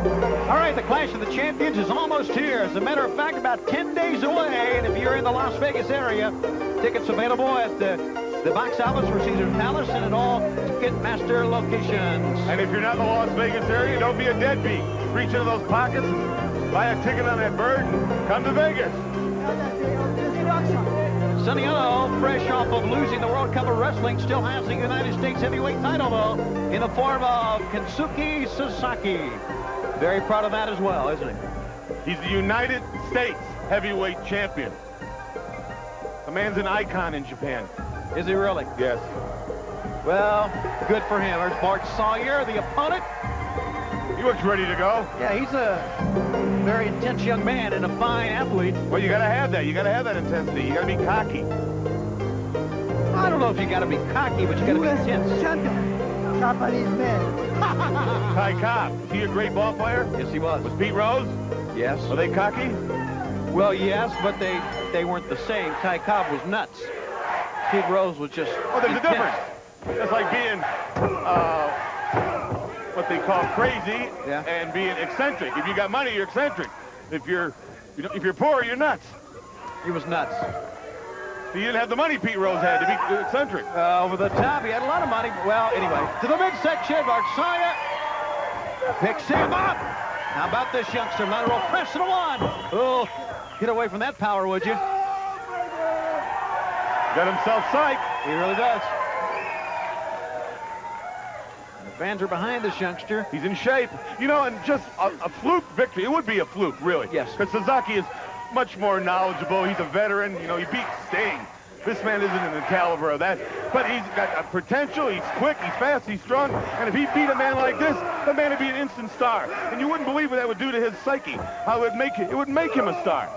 All right, the Clash of the Champions is almost here. As a matter of fact, about 10 days away. And if you're in the Las Vegas area, tickets available at the box office for Caesars Palace and at all Ticketmaster locations. And if you're not in the Las Vegas area, don't be a deadbeat. Reach into those pockets, buy a ticket on that bird, and come to Vegas. Sonny Ono, fresh off of losing the World Cup of Wrestling, still has the United States Heavyweight title, though, in the form of Kensuke Sasaki. Very proud of that as well, isn't he? He's the United States Heavyweight Champion. The man's an icon in Japan. Is he really? Yes. Well, good for him. There's Bart Sawyer, the opponent. He looks ready to go. Yeah, he's a very intense young man and a fine athlete. Well, you got to have that. You got to have that intensity. You got to be cocky. I don't know if you got to be cocky, but you got to be intense. Champion, Japanese man. Ty Cobb, is he a great ball player? Yes, he was. Was Pete Rose? Yes. Were they cocky? Well, yes, but they weren't the same. Ty Cobb was nuts. Pete Rose was just there's intense. a difference. It's like being what they call crazy and being eccentric. If you got money, you're eccentric. If you're poor, you're nuts. He was nuts. He didn't have the money Pete Rose had to be eccentric. Over the top, he had a lot of money. Well, anyway, to the midsection, Bart Sawyer picks him up. How about this youngster? Lateral press to the one. Oh, get away from that power, would you? Got himself psyched. He really does. And the fans are behind this youngster. He's in shape. You know, and just a fluke victory. It would be a fluke, really. Yes. Because Sasaki is much more knowledgeable. He's a veteran. You know, he beat Sting. This man isn't in the caliber of that. But he's got a potential. He's quick. He's fast. He's strong. And if he beat a man like this, the man would be an instant star. And you wouldn't believe what that would do to his psyche. How it would make him a star.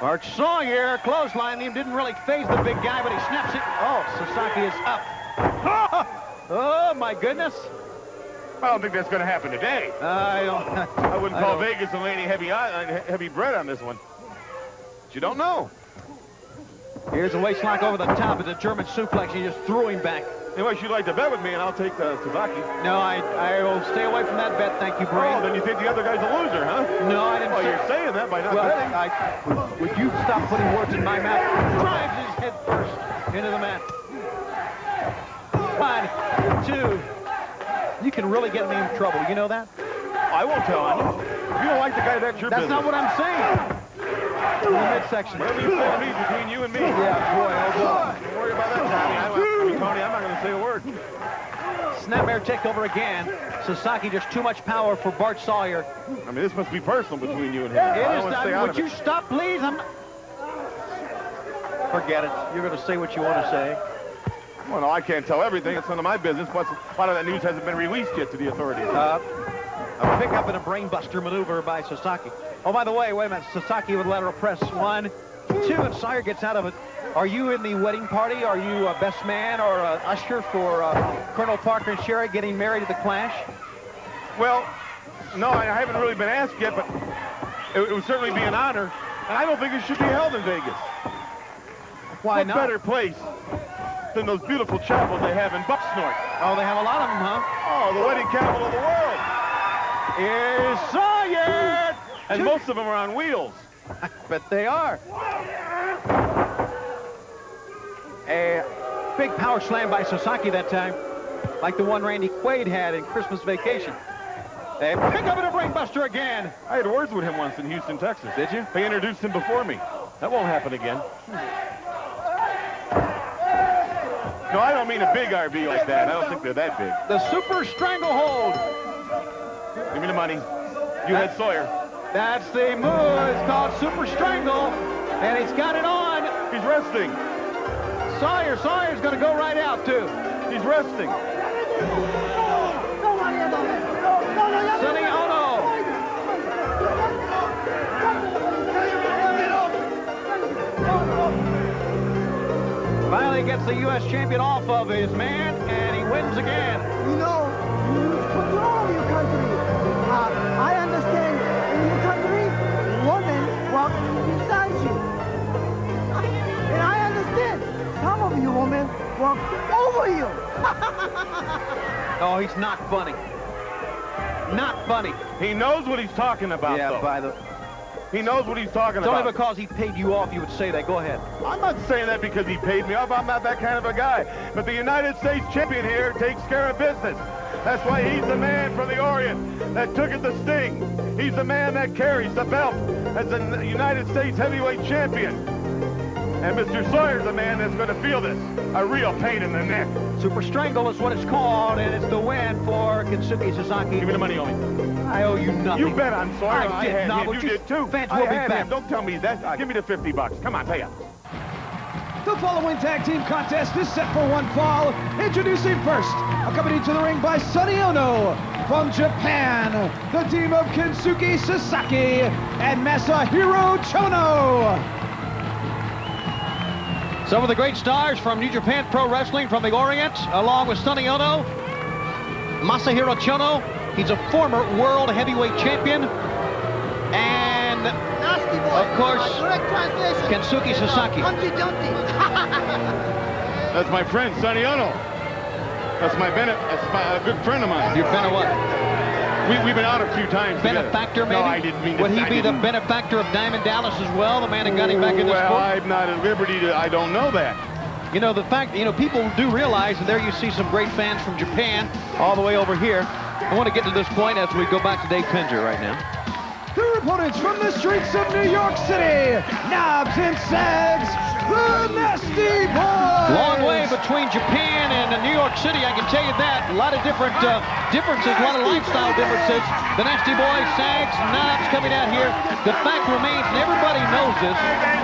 Bart Sawyer clotheslined him. Didn't really phase the big guy, but he snaps it. Oh, Sasaki is up. Oh, my goodness. I don't think that's going to happen today. I wouldn't call Vegas and Laney heavy bread on this one. But you don't know. Here's a waist lock over the top of the German suplex. He just threw him back. Anyway, you'd like to bet with me, and I'll take Sasaki. No, I will stay away from that bet. Thank you, Brady. Oh, then you think the other guy's a loser, huh? No, I didn't. Oh, you're saying that by not betting. Would you stop putting words in my mouth? Drives his head first into the mat. 1, 2. You can really get me in trouble. You know that? I won't tell on you. If you don't like the guy, that's your business. That's not what I'm saying. In the midsection. Whatever you say to me is between you and me. Yeah, boy, oh boy. Don't worry about that, Tommy. Tony, I'm not going to say a word. Snapmare takeover again. Sasaki just too much power for Bart Sawyer. I mean, this must be personal between you and him. It is not. Would you stop, please? Forget it. You're going to say what you want to say. Well, no, I can't tell everything. It's none of my business. Plus, a lot of that news hasn't been released yet to the authorities. A pickup and a brainbuster maneuver by Sasaki. Oh, by the way, wait a minute. Sasaki with lateral press. 1, 2, and Sawyer gets out of it. Are you in the wedding party? Are you a best man or a usher for Colonel Parker and Sherry getting married at the Clash? Well, no, I haven't really been asked yet, but it would certainly be an honor. And I don't think it should be held in Vegas. Why not? What better place than those beautiful chapels they have in Bucksnort? Oh, they have a lot of them, huh? Oh, the wedding capital of the world. Here's Sawyer! And most of them are on wheels. I bet they are. A big power slam by Sasaki that time, like the one Randy Quaid had in Christmas Vacation. They pick up in a brainbuster again. I had words with him once in Houston, Texas. Did you? They introduced him before me. That won't happen again. No, I don't mean a big RV like that. I don't think they're that big. The Super Stranglehold. Give me the money. You had Sawyer. That's the move. It's called Super Strangle, and he's got it on. He's resting. Sawyer's going to go right out, too. He's resting. Sonny Ono. Finally gets the U.S. champion off of his man, and he wins again. You know, you control your country. I understand in your country, women walk beside you. And I understand some of you women walk over you. Oh, he's not funny. not funny. He knows what he's talking about, Yeah, though. by the... He knows what he's talking It's about. only because he paid you off you would say that. Go ahead. I'm not saying that because he paid me off. I'm not that kind of a guy. But the United States champion here takes care of business. That's why he's the man from the Orient that took it to Sting. He's the man that carries the belt as the United States Heavyweight Champion. And Mr. Sawyer's the man that's going to feel this. A real pain in the neck. Super Strangle is what it's called, and it's the win for Kensuke Sasaki. Give me the money, Omi. I owe you nothing. You bet on Sawyer. I did had not. him. You did too. Fans I will be had back. him. Don't tell me that. Give me the $50. Come on, pay up. The following tag team contest is set for one fall. Introducing first, accompanied to the ring by Sonny Ono. From Japan, the team of Kensuke Sasaki and Masahiro Chono. Some of the great stars from New Japan Pro Wrestling from the Orient, along with Sonny Ono, Masahiro Chono. He's a former World Heavyweight Champion. And, of course, Kensuke Sasaki. That's my friend, Sonny Ono. That's my good friend of mine. You've been a what? We've been out a few times Benefactor, together. maybe? No, I didn't mean to. Would he be the benefactor of Diamond Dallas as well, the man that got him back in this Well, sport? I'm not at liberty to, I don't know that. You know, the fact, you know, people do realize, and there you see some great fans from Japan all the way over here. I want to get to this point as we go back to Dave Penzer right now. Their opponents from the streets of New York City, Knobs and Sags, the Nasty Boys. Long way between Japan and New York City, I can tell you that. A lot of different differences, a lot of lifestyle differences. The Nasty Boys, Sags, Knobs coming out here. The fact remains, and everybody knows this,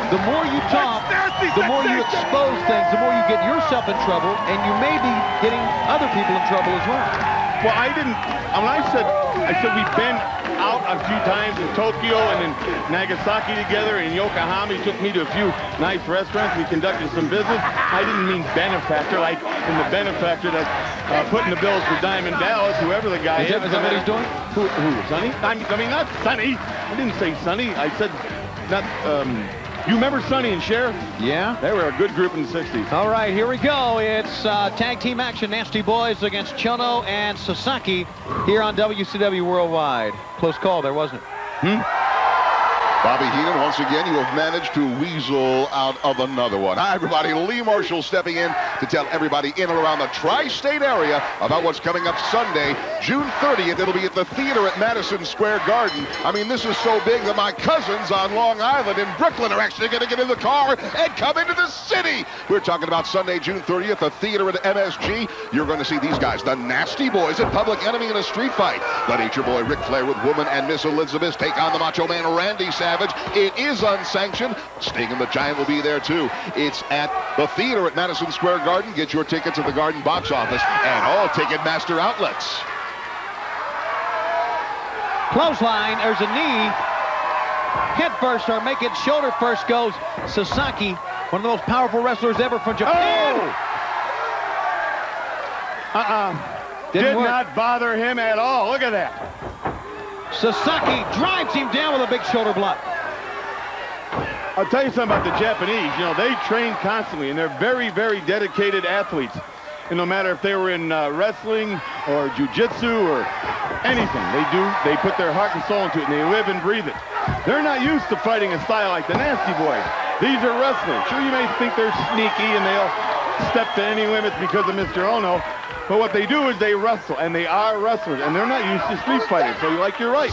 the more you talk, the more you expose things, the more you get yourself in trouble, and you may be getting other people in trouble as well. Well, I didn't, when I said we've been out a few times in Tokyo and in Nagasaki together, and in Yokohama. He took me to a few nice restaurants. We conducted some business. I didn't mean benefactor, like in the benefactor that's putting the bills for Diamond Dallas, whoever the guy is. Is that what he's doing? Who, Sonny? I mean, not Sonny. I didn't say Sonny. I said, not, you remember Sonny and Cher? Yeah. They were a good group in the 60s. All right, here we go. It's tag team action. Nasty Boys against Chono and Sasaki here on WCW Worldwide. Close call there, wasn't it? Bobby Heenan, once again, you have managed to weasel out of another one. Hi, everybody. Lee Marshall stepping in to tell everybody in and around the tri-state area about what's coming up Sunday, June 30th. It'll be at the theater at Madison Square Garden. I mean, this is so big that my cousins on Long Island and Brooklyn are actually going to get in the car and come into the city. We're talking about Sunday, June 30th, the theater at MSG. You're going to see these guys, the Nasty Boys, at Public Enemy in a street fight. The Nature Boy Ric Flair with Woman and Miss Elizabeth take on the Macho Man Randy Savage. It is unsanctioned. Sting and the Giant will be there too. It's at the theater at Madison Square Garden. Get your tickets at the Garden box office and all Ticketmaster outlets. Clothesline, there's a knee. Head first, or make it shoulder first goes Sasaki, one of the most powerful wrestlers ever from Japan. Did not bother him at all. Look at that. Sasaki drives him down with a big shoulder block. I'll tell you something about the Japanese. You know, they train constantly, and they're very, very dedicated athletes. And no matter if they were in wrestling or jiu-jitsu or anything, they put their heart and soul into it, and they live and breathe it. They're not used to fighting a style like the Nasty Boys. These are wrestlers. Sure, you may think they're sneaky and they'll step to any limits because of Mr. Ono. But what they do is they wrestle, and they are wrestlers, and they're not used to street fighting. So you're right.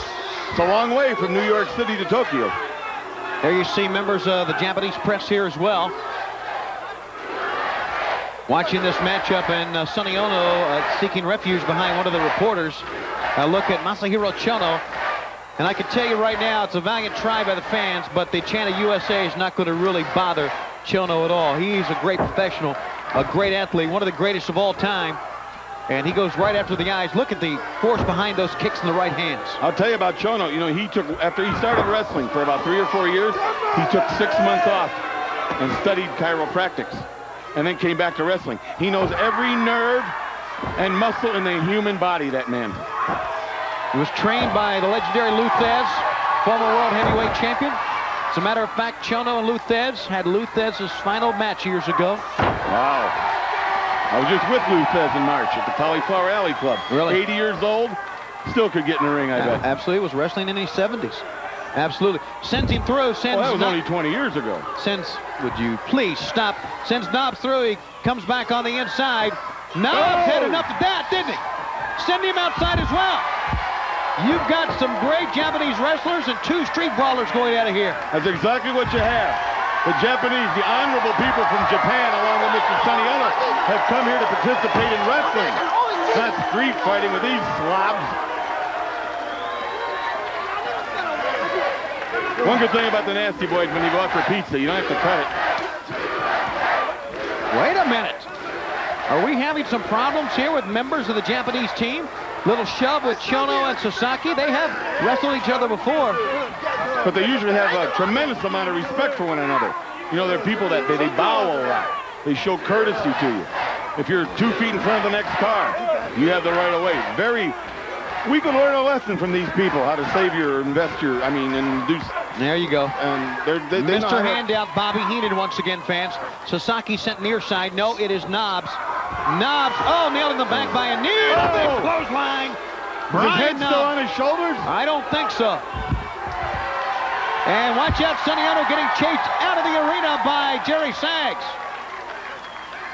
It's a long way from New York City to Tokyo. There you see members of the Japanese press here as well. Watching this matchup, and Sonny Ono seeking refuge behind one of the reporters. Look at Masahiro Chono. And I can tell you right now, it's a valiant try by the fans, but the chant of USA is not going to really bother Chono at all. He's a great professional, a great athlete, one of the greatest of all time. And he goes right after the eyes. Look at the force behind those kicks in the right hands. I'll tell you about Chono. You know, after he started wrestling for about 3 or 4 years, he took 6 months off and studied chiropractics and then came back to wrestling. He knows every nerve and muscle in the human body, that man. He was trained by the legendary Lou Thesz, former World Heavyweight Champion. As a matter of fact, Chono and Lou Thesz had Lou Thesz's final match years ago. Wow. I was just with Lou Thesz in March at the Cauliflower Alley Club. Really? 80 years old, still could get in the ring, I bet. Absolutely. Was wrestling in the 70s. Absolutely. Sends him through. Sends Well, that was only 20 years ago. Would you please stop? Sends Knobs through. He comes back on the inside. Knobs had enough of that, didn't he? Send him outside as well. You've got some great Japanese wrestlers and 2 street brawlers going out of here. That's exactly what you have. The Japanese, the honorable people from Japan, along with Mr. Sonny Ono, have come here to participate in wrestling, not street fighting with these slobs. One good thing about the Nasty Boys, when you go out for pizza, you don't have to cut it. Wait a minute. Are we having some problems here with members of the Japanese team? Little shove with Chono and Sasaki. They have wrestled each other before. But they usually have a tremendous amount of respect for one another. You know, they're people that they bow a lot. They show courtesy to you. If you're 2 feet in front of the next car, you have the right of way. We can learn a lesson from these people, how to save your, invest your, and do. There you go. They Mr. Handout, Bobby Heenan once again, fans. Sasaki sent near side. No, it is Knobs. Knobs, nailed in the back by a knee. Big clothesline. Is his head still on his shoulders? I don't think so. And watch out, Sonny Ono getting chased out of the arena by Jerry Sags.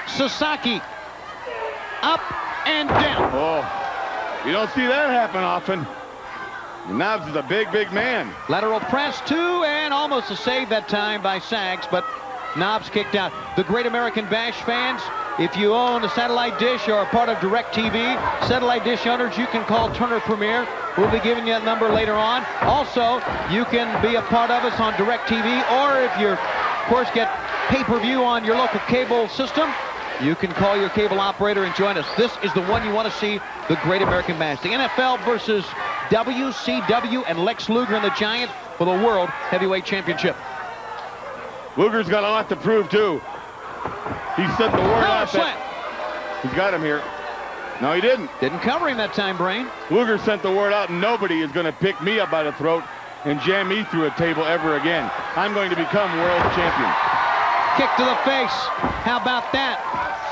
Sasaki up and down. Oh, you don't see that happen often. Knobs is a big, big man. Lateral press, 2, and almost a save that time by Sags, but Knobs kicked out. The Great American Bash fans, if you own a satellite dish or are part of DirecTV, satellite dish owners, you can call Turner Premier. We'll be giving you that number later on. Also, you can be a part of us on DirecTV, or if you, of course, get pay-per-view on your local cable system, you can call your cable operator and join us. This is the one you want to see, the Great American Bash. The NFL versus WCW and Lex Luger and the Giant for the World Heavyweight Championship. Luger's got a lot to prove, too. He sent the word out that he's got him here. No, he didn't. Didn't cover him that time, Brain. Luger sent the word out, nobody is going to pick me up by the throat and jam me through a table ever again. I'm going to become world champion. Kick to the face. How about that?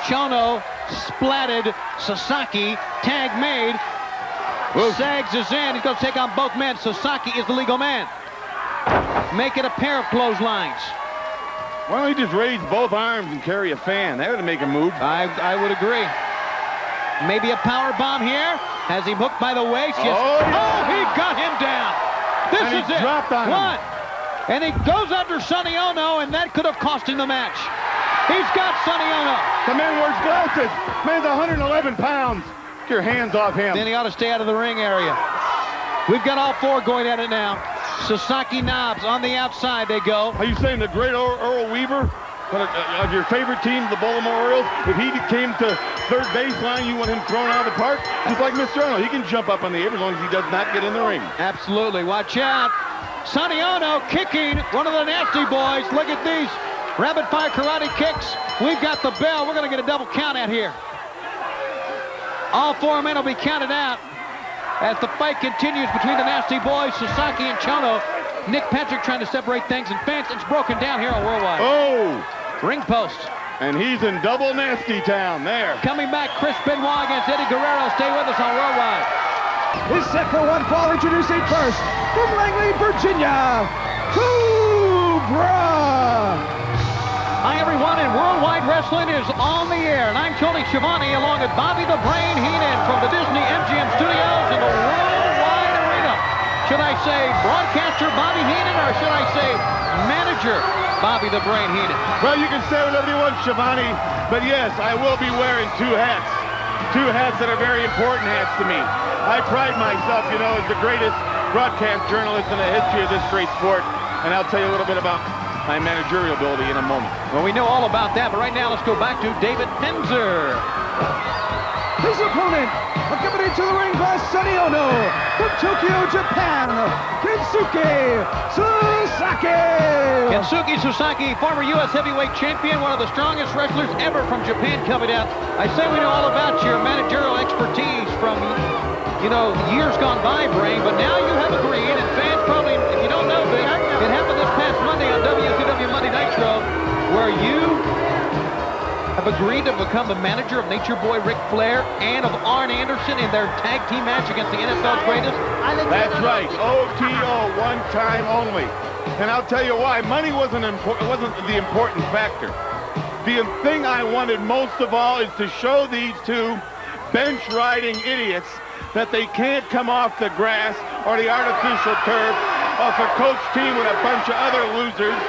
Chono splatted Sasaki. Tag made. Whoa. Sags is in. He's going to take on both men. Sasaki is the legal man. Make it a pair of clotheslines. Why don't he just raise both arms and carry a fan? That would make him move. I would agree. Maybe a power bomb here. Has him hooked by the waist. Yes. Yeah. He got him down. This And is he it. dropped on him. One. And he goes under Sonny Ono, and that could have cost him the match. He's got Sonny Ono. The man wears glasses. Man's 111 pounds. Get your hands off him. Then he ought to stay out of the ring area. We've got all 4 going at it now. Sasaki, Knobs on the outside they go. Are you saying the great Earl Weaver of your favorite team, the Baltimore Orioles, if he came to third baseline, you want him thrown out of the park? Just like Mr. Ono, he can jump up on the apron as long as he does not get in the ring. Absolutely. Watch out. Sonny Ono kicking one of the Nasty Boys. Look at these rapid-fire karate kicks. We've got the bell. We're going to get a double count out here. All 4 men will be counted out as the fight continues between the Nasty Boys, Sasaki and Chono. Nick Patrick trying to separate things, and fans, it's broken down here on Worldwide. Oh! Ring post. And he's in double nasty town there. Coming back, Chris Benoit against Eddie Guerrero. Stay with us on Worldwide. Is set for 1 fall. Introducing first, from Langley, Virginia, Cobra. Hi, everyone, and Worldwide Wrestling is on the air. And I'm Tony Schiavone, along with Bobby the Brain Heenan from the Disney MGM Studios in the Worldwide Arena. Should I say broadcaster Bobby Heenan, or should I say manager Bobby the Brain Heenan? Well, you can say whatever you want, Schiavone, but yes, I will be wearing 2 hats. 2 hats that are very important hats to me. I pride myself, you know, as the greatest broadcast journalist in the history of this great sport, and I'll tell you a little bit about my managerial ability in a moment. Well, we know all about that, but right now let's go back to David Penzer. His opponent, accompanied to the ring by Sonny Ono, from Tokyo, Japan, Kensuke Sasaki. Kensuke Sasaki, former U.S. Heavyweight Champion, one of the strongest wrestlers ever from Japan coming out. I say we know all about your managerial expertise from, you know, years gone by, Brain, but now you have agreed, and fans probably, if you don't know this, it happened this past Monday on WCW Monday Nitro, where you have agreed to become the manager of Nature Boy Ric Flair and of Arn Anderson in their tag team match against the NFL's greatest? That's right. OTO, one time only. And I'll tell you why. Money wasn't the important factor. The thing I wanted most of all is to show these two bench-riding idiots that they can't come off the grass or the artificial turf off a coach team with a bunch of other losers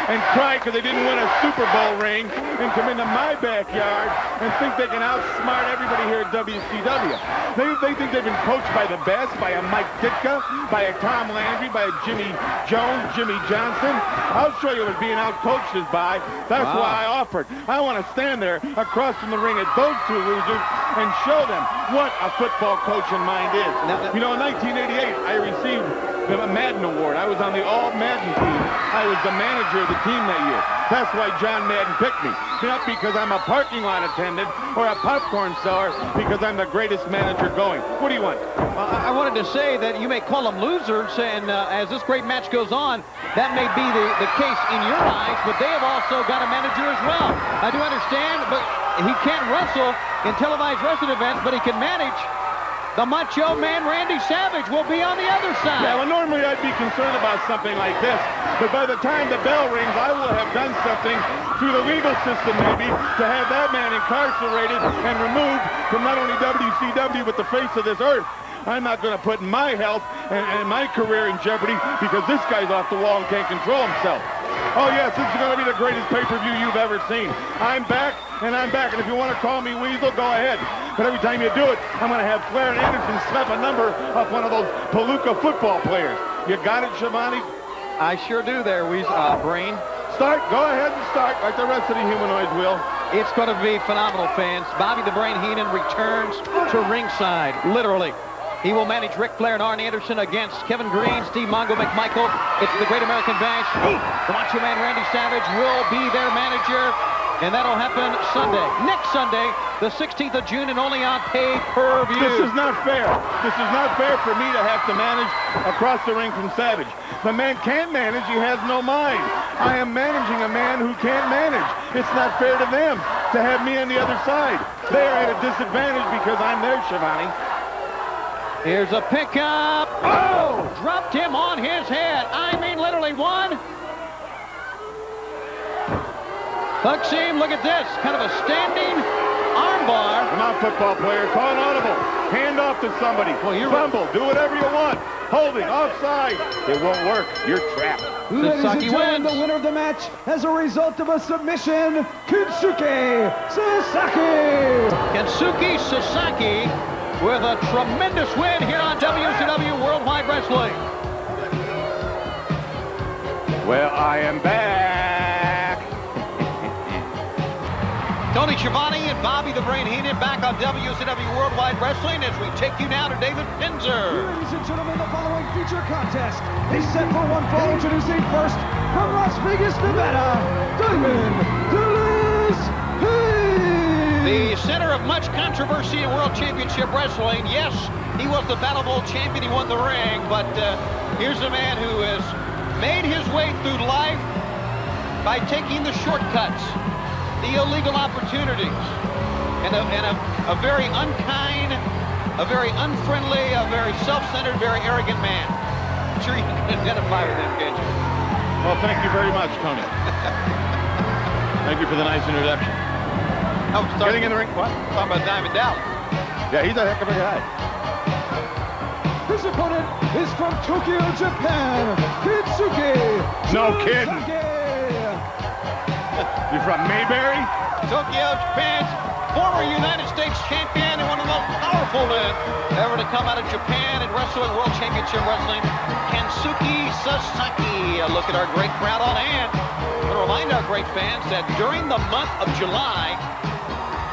and cry because they didn't win a Super Bowl ring and come into my backyard and think they can outsmart everybody here at WCW. They think they've been coached by the best, by a Mike Ditka, by a Tom Landry, by a Jimmy Jones, Jimmy Johnson. I'll show you what being outcoached is by. That's why I offered. I want to stand there across from the ring at those two losers and show them what a football coach in mind is. You know, in 1988, I received the Madden Award. I was on the All-Madden team. I was the manager of the team that year. That's why John Madden picked me. Not because I'm a parking lot attendant or a popcorn seller, because I'm the greatest manager going. What do you want? I wanted to say that you may call them losers, and as this great match goes on, that may be the case in your eyes, but they have also got a manager as well. I do understand, but he can't wrestle in televised wrestling events, but he can manage. The Macho Man Randy Savage will be on the other side. Yeah, well, normally I'd be concerned about something like this, but by the time the bell rings, I will have done something through the legal system, maybe, to have that man incarcerated and removed from not only WCW, but the face of this earth. I'm not going to put my health and my career in jeopardy because this guy's off the wall and can't control himself. Oh, yes, this is going to be the greatest pay-per-view you've ever seen. I'm back, and I'm back. And if you want to call me Weasel, go ahead. But every time you do it, I'm going to have Flair and Anderson slap a number off one of those Palooka football players. You got it, Shivani? I sure do there, Brain. Start. Go ahead and start like the rest of the humanoids will. It's going to be phenomenal, fans. Bobby the Brain Heenan returns to ringside, literally. He will manage Ric Flair and Arn Anderson against Kevin Green, Steve Mongo McMichael. It's the Great American Bash. The Macho Man Randy Savage will be their manager, and that'll happen Sunday. Next Sunday, the 16th of June, and only on pay-per-view. This is not fair. This is not fair for me to have to manage across the ring from Savage. The man can't manage. He has no mind. I am managing a man who can't manage. It's not fair to them to have me on the other side. They are at a disadvantage because I'm there, Shivani. Here's a pickup. Oh! Dropped him on his head. I mean, literally one. Buckseam, look at this. Kind of a standing armbar. Come on, football player. Call an audible. Hand off to somebody. Well, you're fumble. Do whatever you want. Holding. Offside. It won't work. You're trapped. Ladies and Sasaki gentlemen, wins. the winner of the match as a result of a submission, Kensuke Sasaki. Kensuke Sasaki with a tremendous win here on WCW Worldwide Wrestling. Well, I am back. Tony Schiavone and Bobby the Brain Heenan back on WCW Worldwide Wrestling as we take you now to David Pinzer. Ladies and gentlemen, the following feature contest is set for one fall. Introducing first from Las Vegas, Nevada, David The center of much controversy in World Championship Wrestling. Yes, he was the Battle Bowl champion. He won the ring, but here's a man who has made his way through life by taking the shortcuts, the illegal opportunities, and a very unkind, a very unfriendly, a very self-centered, very arrogant man. I'm sure you can identify with him, can't you? Well, thank you very much, Tony. Thank you for the nice introduction. Oh, Getting in the ring. What? Talking about Diamond Dallas. Yeah, he's a heck of a guy. His opponent is from Tokyo, Japan, Kensuke No kidding. Sasaki. You from Mayberry? Tokyo, Japan's former United States champion and one of the most powerful men ever to come out of Japan and wrestle in World Championship Wrestling, Kensuke Sasaki. A look at our great crowd on hand. I want to remind our great fans that during the month of July,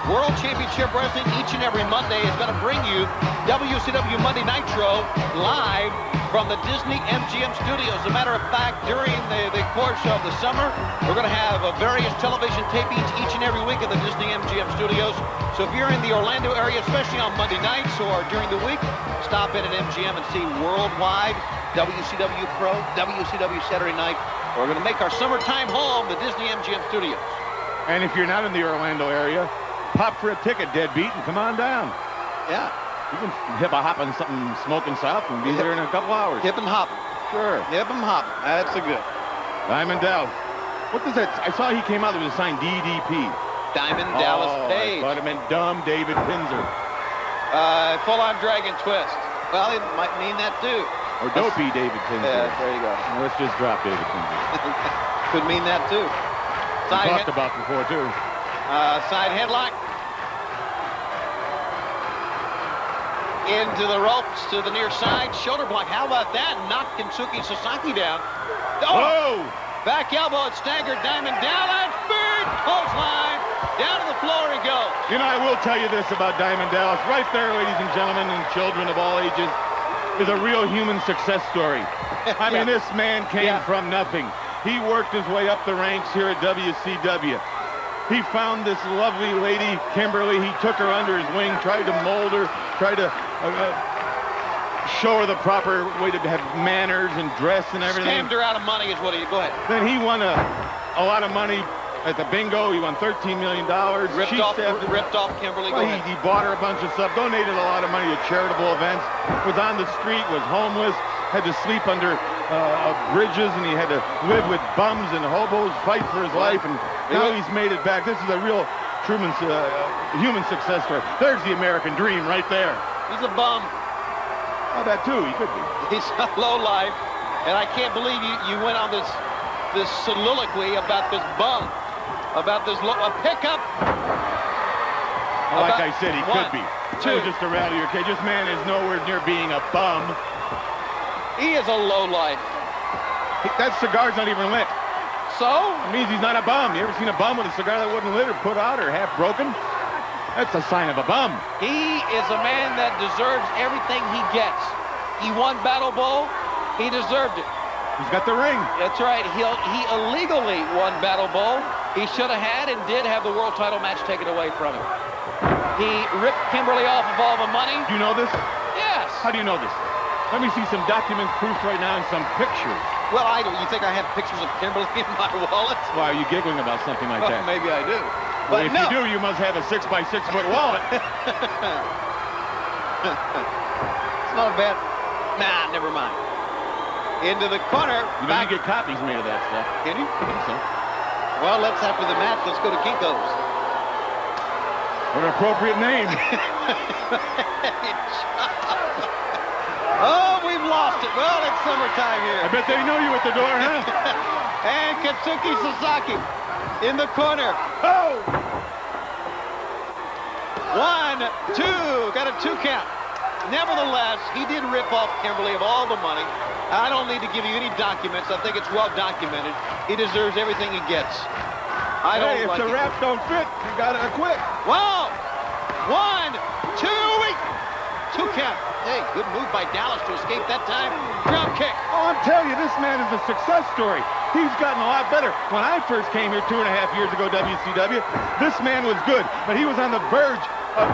World Championship Wrestling each and every Monday is going to bring you WCW Monday Nitro live from the Disney MGM studios. As a matter of fact, during the course of the summer, we're going to have various television tapings each and every week at the Disney MGM studios. So if you're in the Orlando area, especially on Monday nights or during the week, stop in at MGM and see Worldwide, WCW Pro, WCW Saturday Night. We're going to make our summertime home the Disney MGM studios. And if you're not in the Orlando area, pop for a ticket, deadbeat, and come on down. Yeah. You can hip-a-hop on something smoking south and be there in a couple hours. Hip and hop. Sure. Hip and hop. That's a good. Diamond Dallas. What does that? I saw he came out with a sign DDP. Diamond Dallas Page. I thought it meant dumb David Pinzer. Full-on dragon twist. Well, it might mean that too. Or dopey David Pinzer. Yeah, there you go. Let's just drop David Pinzer. Could mean that too. We talked about before too. Side headlock. Into the ropes to the near side. Shoulder block. How about that? Knocked Kensuke Sasaki down. Oh! Back elbow and staggered Diamond Dallas. Big clothesline. Down to the floor he goes. You know, I will tell you this about Diamond Dallas. Right there, ladies and gentlemen, and children of all ages, is a real human success story. I mean, this man came from nothing. He worked his way up the ranks here at WCW. He found this lovely lady, Kimberly. He took her under his wing, tried to mold her, tried to show her the proper way to have manners and dress and everything. Scammed her out of money is what he... Go ahead. Then he won a lot of money at the bingo. He won $13 million. Ripped off Kimberly. Well, he bought her a bunch of stuff, donated a lot of money to charitable events, was on the street, was homeless, had to sleep under bridges, and he had to live with bums and hobos, fight for his life, and now he's made it back. This is a real human success story. There's the American dream right there. He's a bum. Oh, that too, he could be. He's a low life, and I can't believe you went on this soliloquy about this bum, about this a pickup. Like I said, he could be. Two. Just to rattle your cage. This man is nowhere near being a bum. He is a low life. That cigar's not even lit. So? It means he's not a bum. You ever seen a bum with a cigar that wasn't lit or put out or half broken? That's a sign of a bum. He is a man that deserves everything he gets. He won Battle Bowl. He deserved it. He's got the ring. That's right. He illegally won Battle Bowl. He should have had and did have the world title match taken away from him. He ripped Kimberly off of all the money. Do you know this? Yes. How do you know this? Let me see some document proof right now and some pictures. Well, I do. You think I have pictures of Kimberly in my wallet? Why are you giggling about something like that? Maybe I do. Well, But if you do, you must have a 6x6 foot wallet. It's not bad. Nah, never mind. Into the corner. You know, you get copies made of that stuff. Can you? I think so. Well, after the match, let's go to Kinko's. What an appropriate name. Oh, we've lost it. Well, it's summertime here. I bet they know you at the door, huh? And Kensuke Sasaki in the corner. Oh! 1, 2. Got a 2 count. Nevertheless, he did rip off Kimberly of all the money. I don't need to give you any documents. I think it's well documented. He deserves everything he gets. I don't Hey, if like the it. wraps don't fit, you gotta quit. Wow! 1, 2, 2 count. Hey, good move by Dallas to escape that time. Drop kick. Oh, I'm telling you, this man is a success story. He's gotten a lot better. When I first came here 2.5 years ago, WCW, this man was good, but he was on the verge of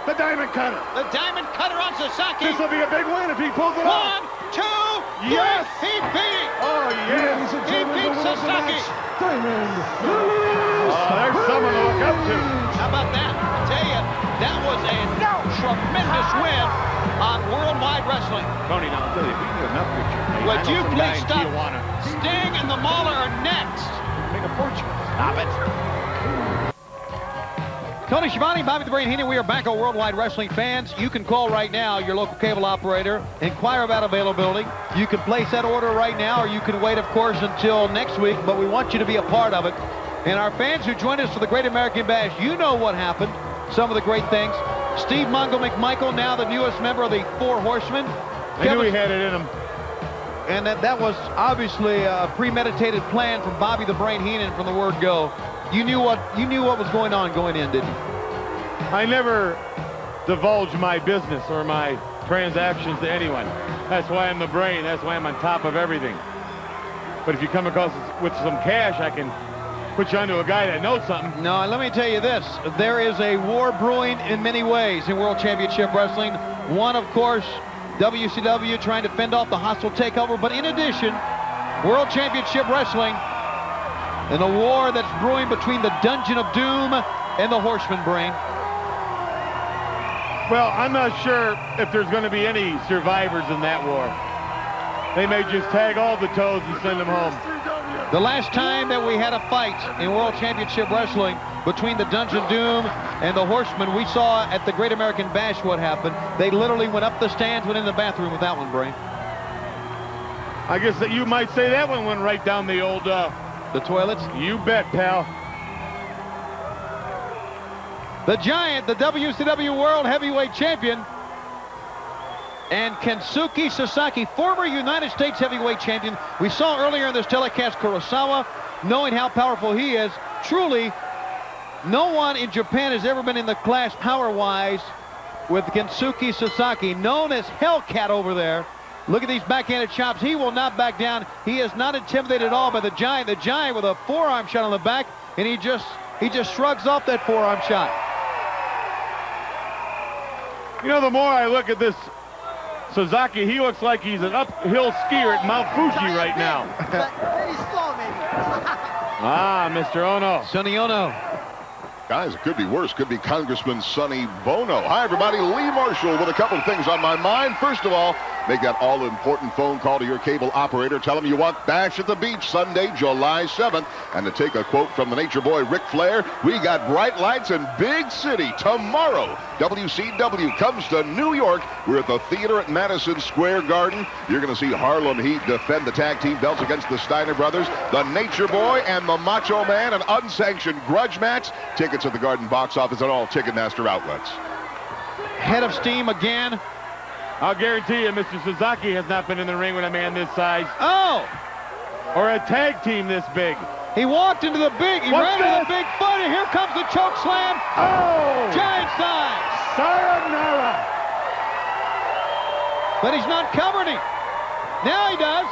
the Diamond Cutter. The Diamond Cutter on Sasaki. This will be a big win if he pulls it off. 1, 2, 3. Yes! He beat it. Oh, yes! Ladies and He gentlemen, beat the winner of the Sasaki. match, Diamond There's someone to look up to. How about that? I tell you, that was a tremendous win on Worldwide Wrestling. Tony, now I'll tell you, if we can get enough pictures, made, Would I know you some please guy in stop? Tijuana. Sting and the Mauler are next. Make a fortune. Stop it. Tony Schiavone, Bobby the Brain Heenan. We are back on Worldwide Wrestling. Fans, you can call right now your local cable operator, inquire about availability. You can place that order right now, or you can wait, of course, until next week, but we want you to be a part of it. And our fans who joined us for the Great American Bash, you know what happened, some of the great things. Steve Mungo McMichael, now the newest member of the Four Horsemen. I knew he had it in him. And that was obviously a premeditated plan from Bobby the Brain Heenan from the word go. You knew what was going on going in, didn't you? I never divulge my business or my transactions to anyone. That's why I'm the brain. That's why I'm on top of everything. But if you come across with some cash, I can put you onto a guy that knows something. No, let me tell you this. There is a war brewing in many ways in World Championship Wrestling. One, of course, WCW trying to fend off the hostile takeover. But in addition, World Championship Wrestling in a war that's brewing between the Dungeon of Doom and the Horseman, Brain. Well, I'm not sure if there's going to be any survivors in that war. They may just tag all the toes and send them home. The last time that we had a fight in World Championship Wrestling between the Dungeon of Doom and the Horsemen, we saw at the Great American Bash what happened. They literally went up the stands, went in the bathroom with that one, Brain. I guess that you might say that one went right down the old... the toilets? You bet, pal. The Giant, the WCW World Heavyweight Champion, and Kensuke Sasaki, former United States Heavyweight Champion. We saw earlier in this telecast Kurosawa, knowing how powerful he is. Truly, no one in Japan has ever been in the class power-wise with Kensuke Sasaki, known as Hellcat over there. Look at these backhanded chops. He will not back down. He is not intimidated at all by the Giant. The Giant with a forearm shot on the back, and he just shrugs off that forearm shot. You know, the more I look at this Sasaki, he looks like he's an uphill skier at Mount Fuji right now. But very slow, maybe. Mr. Ono. Sonny Ono. Guys, it could be worse. Could be Congressman Sonny Bono. Hi, everybody. Lee Marshall with a couple of things on my mind. First of all, make that all-important phone call to your cable operator. Tell them you want Bash at the Beach Sunday, July 7th. And to take a quote from the Nature Boy, Ric Flair, we got bright lights in Big City tomorrow. WCW comes to New York. We're at the theater at Madison Square Garden. You're going to see Harlem Heat defend the tag team belts against the Steiner Brothers, the Nature Boy, and the Macho Man, an unsanctioned grudge match. Tickets at the Garden box office and all Ticketmaster outlets. Head of steam again. I'll guarantee you, Mr. Sasaki has not been in the ring with a man this size. Oh! Or a tag team this big. He walked into the big, he ran into the big foot, and here comes the choke slam. Oh! Giant size. Sayonara! But he's not covering him. Now he does.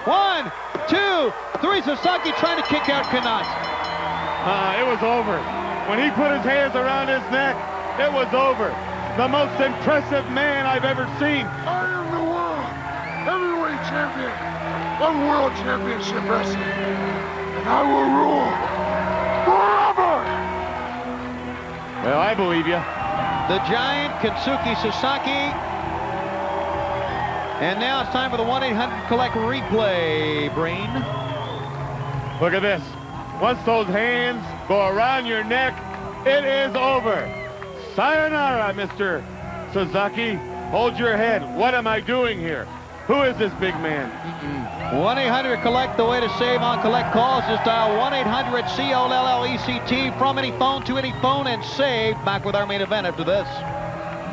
1, 2, 3. Sasaki trying to kick out Kanat. It was over. When he put his hands around his neck, it was over. The most impressive man I've ever seen. I am the world heavyweight champion of World Championship Wrestling, and I will rule forever. Well, I believe you. The Giant, Kensuke Sasaki. And now it's time for the 1-800-COLLECT replay, Brain. Look at this. Once those hands go around your neck, it is over. Sayonara, Mr. Sasaki. Hold your head. What am I doing here? Who is this big man? 1-800-COLLECT, the way to save on collect calls. Just dial 1-800-COLLECT from any phone to any phone and save. Back with our main event after this.